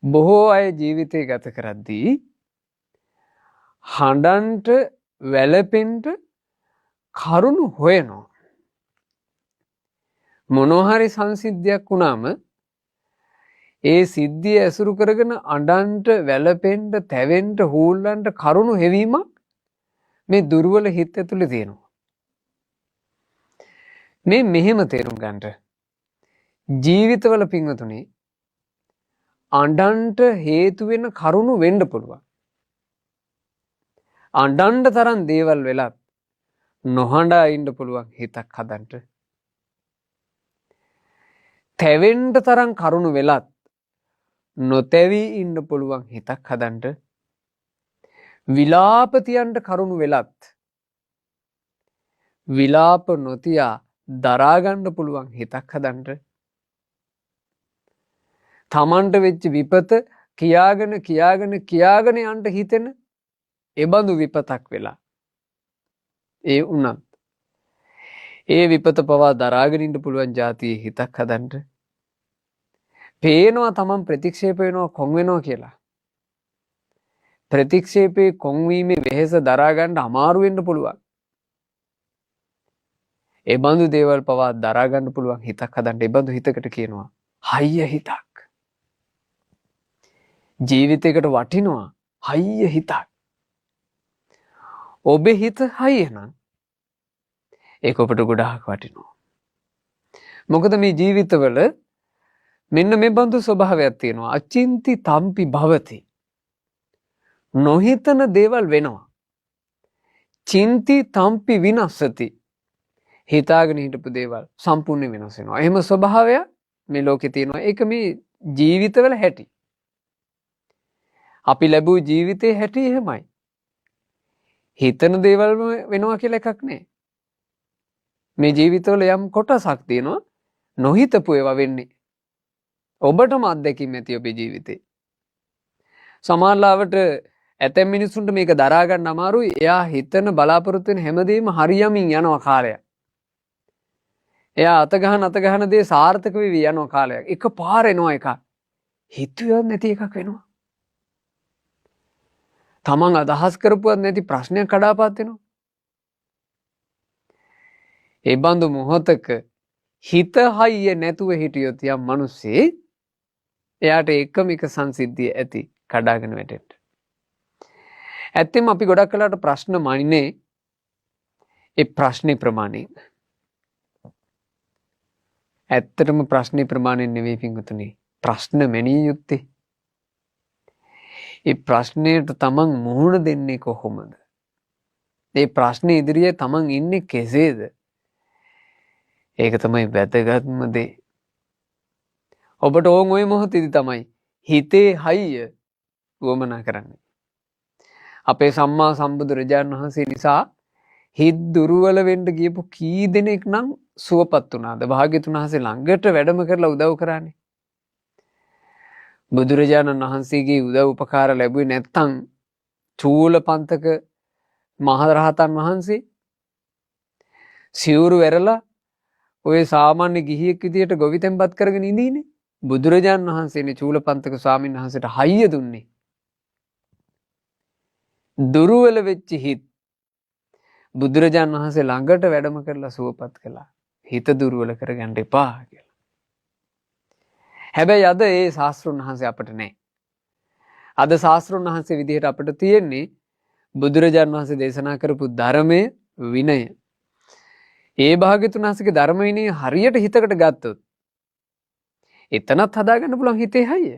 බොහෝ අය ජීවිතය ගත කරද්දී හඬන්ට වැළපෙන්ට කරුණු හොයනවා. මොනෝහරි සංසිද්ධියක් වුණාම ඒ සිද්ධිය ඇසුරු කරගෙන අඬන්ට වැළපෙන්ට තැවෙන්ට හූල්ලන්ට කරුණු හෙවීමක් මේ දුර්වල හිත ඇතුලේ තියෙනවා. මේ මෙහෙම තේරුම් ගන්නට ජීවිතවල පින්වතුනි අඬන්ට හේතු වෙන කරුණු වෙන්න පුළුවන්. අඬන්න තරම් දේවල් වෙලත් නොහඬා ඉන්න පුළුවන් හිතක් හදන්න. තැවෙන්න තරම් කරුණු වෙලත් නොතැවී ඉන්න පුළුවන් හිතක් හදන්න. විලාප තියන්න කරුණු වෙලත් විලාප නොතියා දරා ගන්න පුළුවන් හිතක් හදන්න. තමන්ට වෙච්ච විපත කියාගෙන යන්න හිතෙන එබඳු විපතක් වෙලා ඒ උනත් ඒ විපත පවා දරාගෙන ඉන්න පුළුවන් જાතියේ හිතක් හදන්න. පේනවා තමන් ප්‍රතික්ෂේප වෙනවා කොන් වෙනවා කියලා. ප්‍රතික්ෂේපේ කොන්වීමේ වෙහෙස දරා ගන්න අමාරු වෙන්න පුළුවන්. ඒ බඳු දේවල් පවා දරා ගන්න පුළුවන් හිතක් හදන්න. ඒ බඳු හිතකට කියනවා හයිය හිතක්. ජීවිතයකට වටිනවා හයිය හිතක්. ඔබේ හිත හයිය නම් ඒක ඔබට ගොඩාක් වටිනවා. මොකද මේ ජීවිතවල මෙන්න මේ බඳු ස්වභාවයක් තියෙනවා. අචින්ති තම්පි භවති. නොහිතන දේවල් වෙනවා. චින්ති තම්පි විනස්සති. හිතාගෙන හිටපු දේවල් සම්පූර්ණ වෙනස් වෙනවා. එහෙම ස්වභාවයක් මේ ලෝකේ තියෙනවා. ඒක මේ ජීවිතවල හැටි. අපි ලැබූ ජීවිතේ හැටි එහෙමයි. හිතන දේවල් වෙනවා කියලා එකක් නෑ. මේ ජීවිතවල යම් කොටසක් තියෙනවා නොහිතපු ඒවා වෙන්නේ. ඔබටම අත්දැකීම් ඇති ඔබේ ජීවිතේ. සමහරවිට ඇතැම් මිනිස්සුන්ට මේක දරා ගන්න අමාරුයි. එයා හිතන බලාපොරොත්තු වෙන හැමදේම හරියමින් යනවා කාලයක්. එයා අත ගහන දේ සාර්ථක වෙවි යනවා කාලයක්. එකපාර එනවා එකක්. හිතුවත් නැති එකක් වෙනවා. තමන් අදහස් කරපුවත් නැති ප්‍රශ්නයක් කඩාපාත් වෙනවා. ඒ බඳු මොහොතක හිත හයිය නැතුව හිටියොත් යම් මිනිස්සේ එයාට එකම එක සංසිද්ධිය ඇති කඩාගෙන වැටෙන්න. ඇත්තෙම අපි ගොඩක් කලකට ප්‍රශ්න මනින්නේ ඒ ප්‍රශ්නේ ප්‍රමාණයෙන්. ඇත්තටම ප්‍රශ්නේ ප්‍රමාණයෙන් නෙවෙයි පින්වතුනි. ප්‍රශ්න මැනිය යුත්තේ. ඒ ප්‍රශ්නයට තමන් මුහුණ දෙන්නේ කොහොමද? ඒ ප්‍රශ්නේ ඉදිරියේ තමන් ඉන්නේ කෙසේද? ඒක තමයි වැදගත්ම දේ. ඔබට ඕන් ওই මොහොතේදී තමයි හිතේ හයිය වමනා කරන්නේ. අපේ සම්මා සම්බුදුරජාණන් වහන්සේ නිසා හිත දුර්වල වෙන්න ගියපු කී දෙනෙක් නම් සුවපත් වුණාද? භාග්‍යතුන් වහන්සේ ළඟට වැඩම කරලා උදව් කරානේ. බුදුරජාණන් වහන්සේගේ උදව් උපකාර ලැබුවේ නැත්නම් චූලපන්තක මහරහතන් වහන්සේ සිවුරු වැරලා ඔය සාමාන්‍ය ගිහියෙක් විදියට ගොවිතැන්පත් කරගෙන ඉඳීනේ. බුදුරජාණන් වහන්සේනේ චූලපන්තක ස්වාමීන් වහන්සේට හයිය දුන්නේ. දුර්වල වෙච්ච හිත බුදුරජාණන් වහන්සේ ළඟට වැඩම කරලා සුවපත් කළා. හිත දුර්වල කරගන්න එපා කියලා. හැබැයි අද ඒ ශාස්ත්‍රුන් වහන්සේ අපිට නැහැ. අද ශාස්ත්‍රුන් වහන්සේ විදිහට අපිට තියෙන්නේ බුදුරජාණන් වහන්සේ දේශනා කරපු ධර්මයේ විනය. ඒ භාග්‍යතුන් වහන්සේගේ ධර්ම විනය හරියට හිතකට ගත්තොත් එතනත් හදාගන්න පුළුවන් හිතේ හයිය.